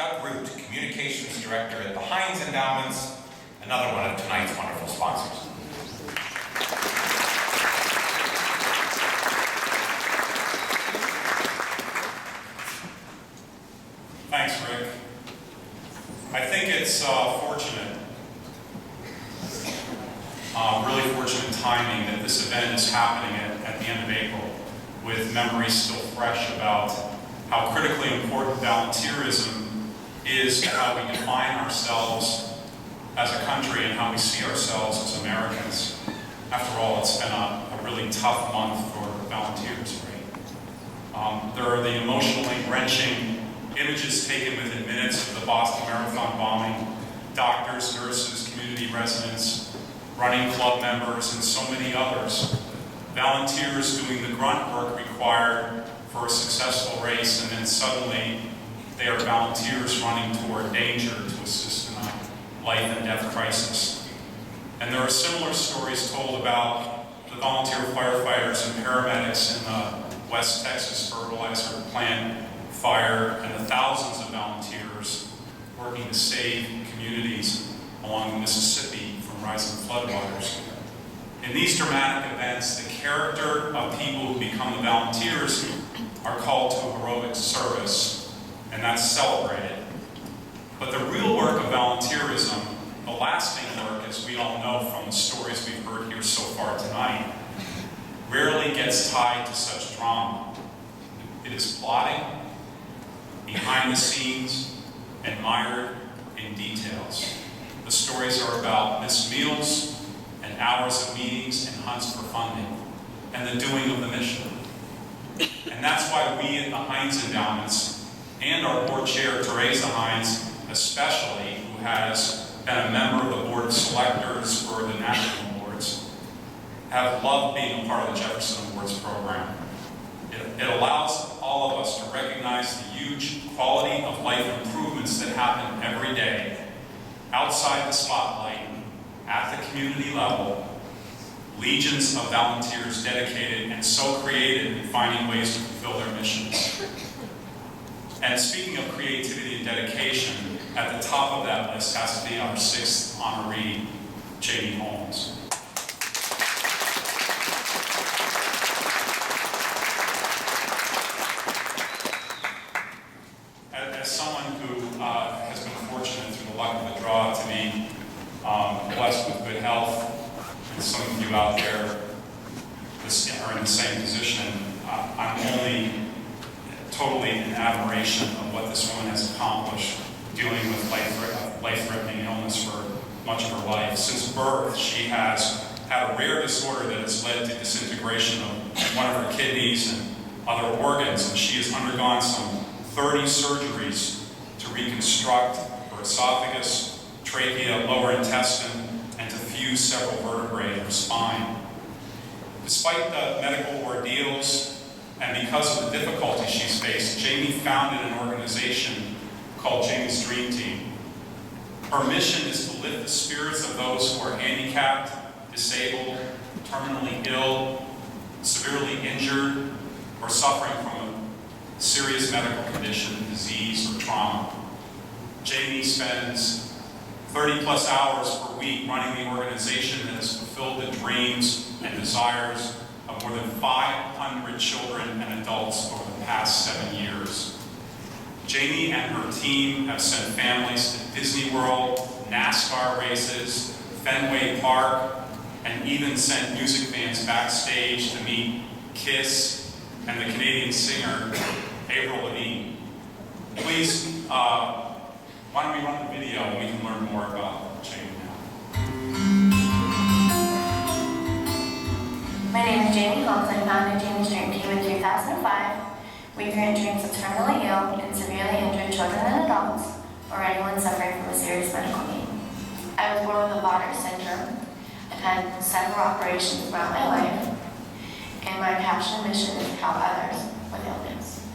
Doug Root, Communications Director at the Heinz Endowments, another one of tonight's wonderful sponsors. Thanks, Rick. I think it's fortunate, really fortunate timing that this event is happening at the end of April, with memories still fresh about how critically important volunteerism is to how we define ourselves as a country and how we see ourselves as Americans. After all, it's been a really tough month for volunteers, right? There are the emotionally wrenching images taken within minutes of the Boston Marathon bombing, doctors, nurses, community residents, running club members, and so many others. Volunteers doing the grunt work required for a successful race, and then suddenly they are volunteers running toward danger to assist in a life and death crisis. And there are similar stories told about the volunteer firefighters and paramedics in the West Texas fertilizer plant fire, and the thousands of volunteers working to save communities along the Mississippi from rising floodwaters. In these dramatic events, the character of people who become the volunteers are called to heroic service, and that's celebrated. But the real work of volunteerism, the lasting work, as we all know from the stories we've heard here so far tonight, rarely gets tied to such drama. It is plotting, behind the scenes, and mired in details. The stories are about missed meals and hours of meetings and hunts for funding and the doing of the mission. And that's why we at the Heinz Endowments and our board chair, Teresa Heinz, especially, who has been a member of the board of selectors for the national awards, have loved being a part of the Jefferson Awards program. It allows all of us to recognize the huge quality of life improvements that happen every day outside the spotlight, at the community level, legions of volunteers dedicated and so creative in finding ways to fulfill their missions. And speaking of creativity and dedication, at the top of that list has to be our sixth honoree, Jamie Holmes. As someone who has been fortunate through the luck of the draw to be blessed with good health, and some of you out there are in the same position, I'm only totally in admiration of what this woman has accomplished dealing with life-threatening illness for much of her life. Since birth, she has had a rare disorder that has led to disintegration of one of her kidneys and other organs, and she has undergone some 30 surgeries to reconstruct her esophagus, trachea, lower intestine, and to fuse several vertebrae in her spine. Despite the medical ordeals, and because of the difficulties she's faced, Jamie founded an organization called Jamie's Dream Team. Her mission is to lift the spirits of those who are handicapped, disabled, terminally ill, severely injured, or suffering from a serious medical condition, disease, or trauma. Jamie spends 30-plus hours per week running the organization that has fulfilled the dreams and desires of more than 500 children and adults over the past 7 years. Jamie and her team have sent families to Disney World, NASCAR races, Fenway Park, and even sent music fans backstage to meet Kiss and the Canadian singer Avril Lavigne. Please, why don't we run the video and we can learn more about Jamie now. My name is Jamie Holmes. I founded Jamie's Dream Team in 2005. We grant dreams of terminally ill and severely injured children and adults, or anyone suffering from a serious medical need. I was born with a Vater syndrome. I've had several operations throughout my life, and my passion and mission is to help others with illness.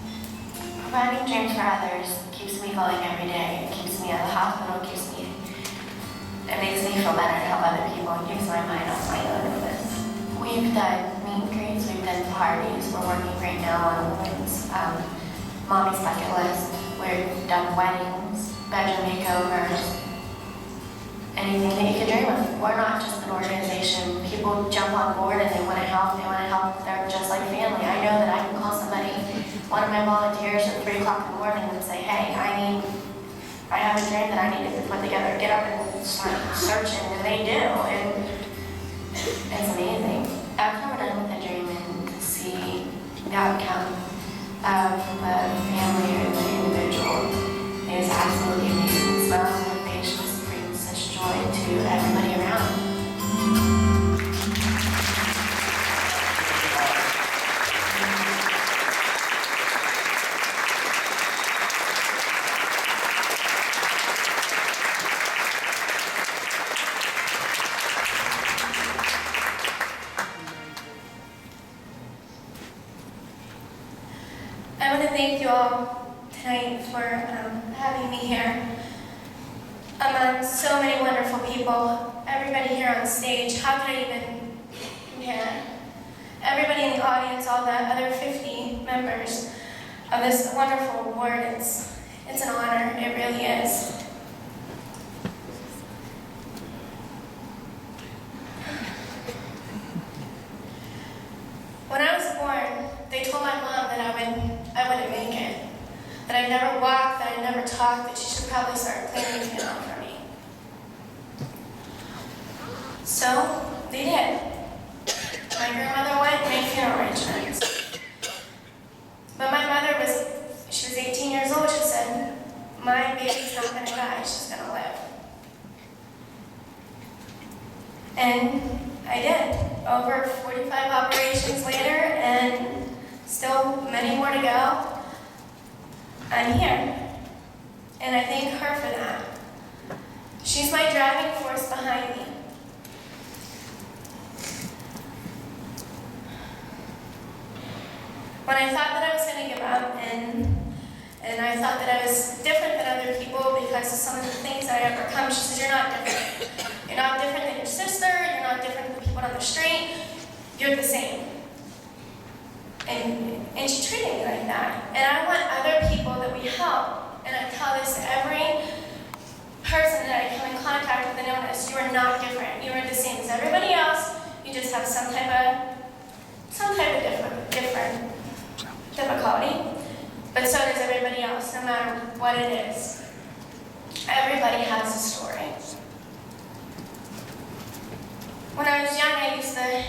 Providing dreams for others keeps me going every day. It keeps me at the hospital, it makes me feel better to help other people, and keeps my mind off my own illness. We've done meet and greets, we've done parties, we're working right now on awards. mommy's bucket list. We've done weddings, bedroom makeovers, anything that you can dream of. We're not just an organization. People jump on board and they want to help. They're just like family. I know that I can call somebody, one of my volunteers at 3 o'clock in the morning and say, hey, I have a dream that I need to put together. Get up and start searching, and they do. And it's amazing. I've never done with a dream and to see the outcome of the family or the individual is absolutely amazing. The smile on their face just brings such joy to everybody around. I want to thank you all tonight for having me here among so many wonderful people. Everybody here on stage, how could I even compare? Everybody in the audience, all the other 50 members of this wonderful award, it's an honor, it really is. When I was born, they told my mom that I wouldn't make it, that I'd never walk, that I'd never talk, that she should probably start playing the piano for me. So, they did. My grandmother went and made funeral arrangements. But my mother she was 18 years old, she said, my baby's not gonna die, she's gonna live. And I did. Over 45 operations later, and still many more to go, I'm here. And I thank her for that. She's my driving force behind me. When I thought that I was going to give up, and I thought that I was different than other people because of some of the things that I overcome, she says, you're not different. You're not different than your sister, you're not different than the people on the street, you're the same. And she treated me like that. And I want other people that we help, and I tell this to every person that I come in contact with and notice, you are not different. You are the same as everybody else, you just have some type of different difficulty. But so does everybody else, no matter what it is. Everybody has a story. When I was young, I used to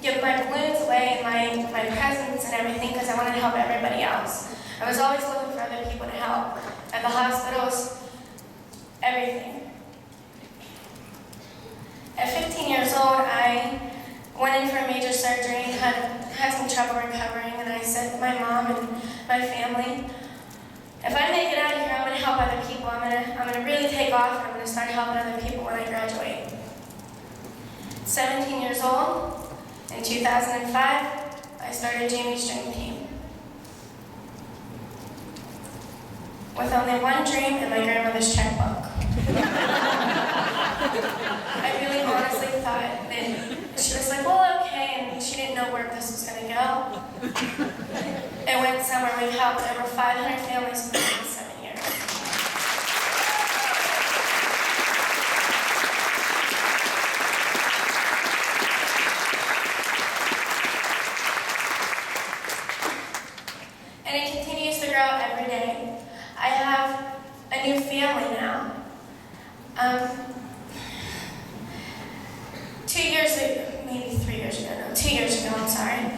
give my balloons away and my presents and everything because I wanted to help everybody else. I was always looking for other people to help. At the hospitals, everything. At 15 years old, I went in for a major surgery and had some trouble recovering, and I said to my mom and my family, if I make it out of here, I'm going to help other people. I'm going to really take off, and I'm going to start helping other people when I graduate. 17 years old, in 2005, I started Jamie's Dream Team. With only one dream and my grandmother's checkbook. I really honestly thought that she was like, well, okay, and she didn't know where this was going to go. It went somewhere. We've helped over 500 families in the last 7 years. And it continues to grow every day. I have a new family now. 2 years ago, maybe 3 years ago, no, 2 years ago, I'm sorry.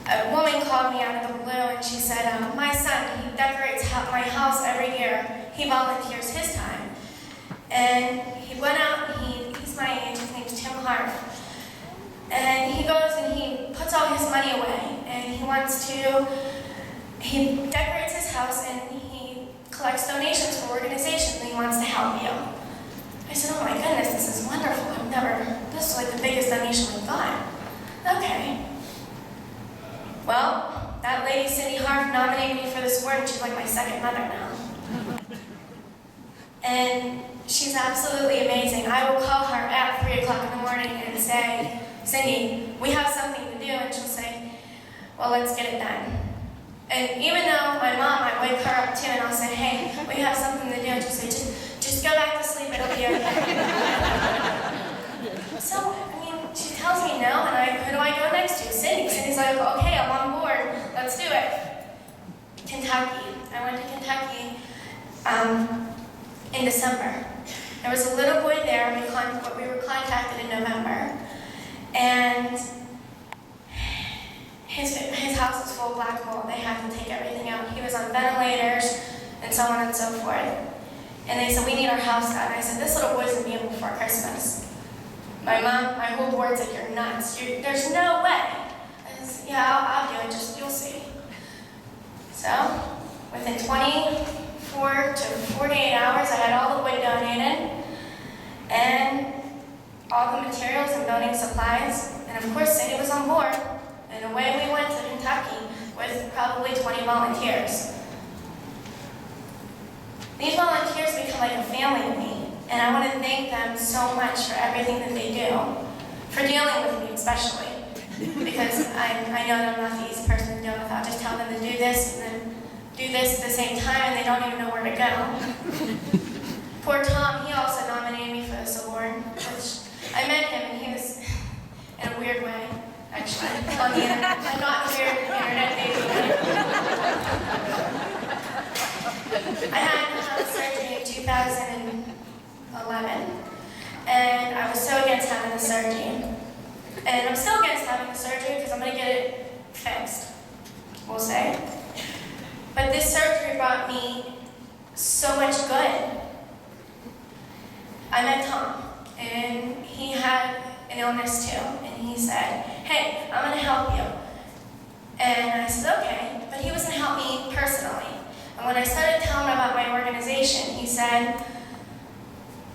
A woman called me out of the blue and she said, my son, he decorates my house every year. He volunteers his time. And he went out, and he's my age, his name's Tim Harf. And he goes and he puts all his money away. And he decorates his house and he collects donations for organizations and he wants to help you. I said, oh my goodness, this is wonderful. This is like the biggest donation we've got. Okay. Well, that lady, Cindy Harf, nominated me for this award, and she's like my second mother now. And she's absolutely amazing. I will call her at 3 o'clock in the morning and say, Cindy, we have something to do, and she'll say, well, let's get it done. And even though my mom, I wake her up too, and I'll say, hey, we have something to do. And she'll say, just go back to sleep, it'll be okay. So, I mean, she tells me no, and who do I go next to? Cindy. Cindy's like, okay, I'm on board, let's do it. Kentucky. I went to Kentucky in December. There was a little boy there, we were contacted in November, and his house was full of black mold. They had to take everything out. He was on ventilators and so on and so forth. And they said, we need our house done. I said, this little boy's gonna be able before Christmas. My whole board said, you're nuts. There's no way. I said, yeah, I'll do it, just you'll see. So, within 24 to 48 hours, I had all the wood donated and all the materials and building supplies. And of course, Cindy was on board. And away we went to Kentucky with probably 20 volunteers. These volunteers become like a family to me, and I want to thank them so much for everything that they do, for dealing with me especially, because I know that I'm not the easy person to deal with. I'll just tell them to do this and then do this at the same time, and they don't even know where to go. Poor Tom, he also nominated me for this award, which I met him, and he was, in a weird way, actually, on the internet. I'm not a weird internet baby. I had surgery in 2011, and I was so against having the surgery. And I'm still against having the surgery because I'm going to get it fixed, we'll say. But this surgery brought me so much good. I met Tom, and he had an illness too, and he said, hey, I'm going to help you. And I said, okay, but he was going to help me personally. And when I started telling him about my organization, he said,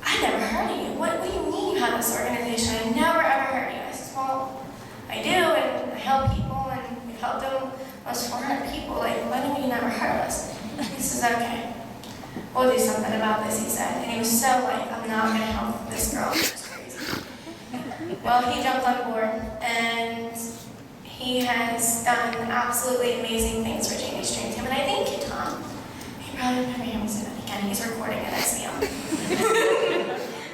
I never heard of you. What do you mean you have this organization? I never ever heard of you. I said, well, I do, and I help people, and we've helped almost 400 people. Like, why have you never heard of us? He says, okay, we'll do something about this, he said. And he was so like, I'm not going to help this girl. She's crazy. Well, he jumped on board, and he has done absolutely amazing things for Jamie's Dream Team. And I thank you, Tom. You probably never hear me say that again. He's recording it, I see him.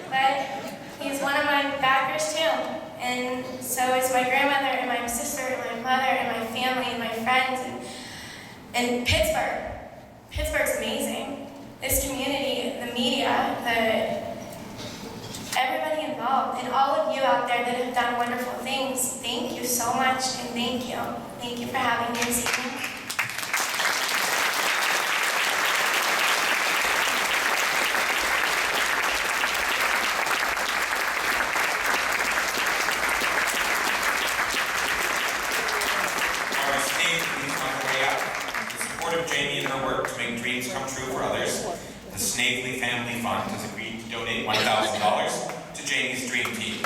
But he's one of my backers too. And so is my grandmother and my sister and my mother and my family and my friends and Pittsburgh. Pittsburgh's amazing. This community, the media, everybody involved, and all of you out there that have done wonderful things, thank you so much, and thank you. Thank you for having me this evening. Jamie and her work to make dreams come true for others, the Snavely Family Fund has agreed to donate $1,000 to Jamie's Dream Team.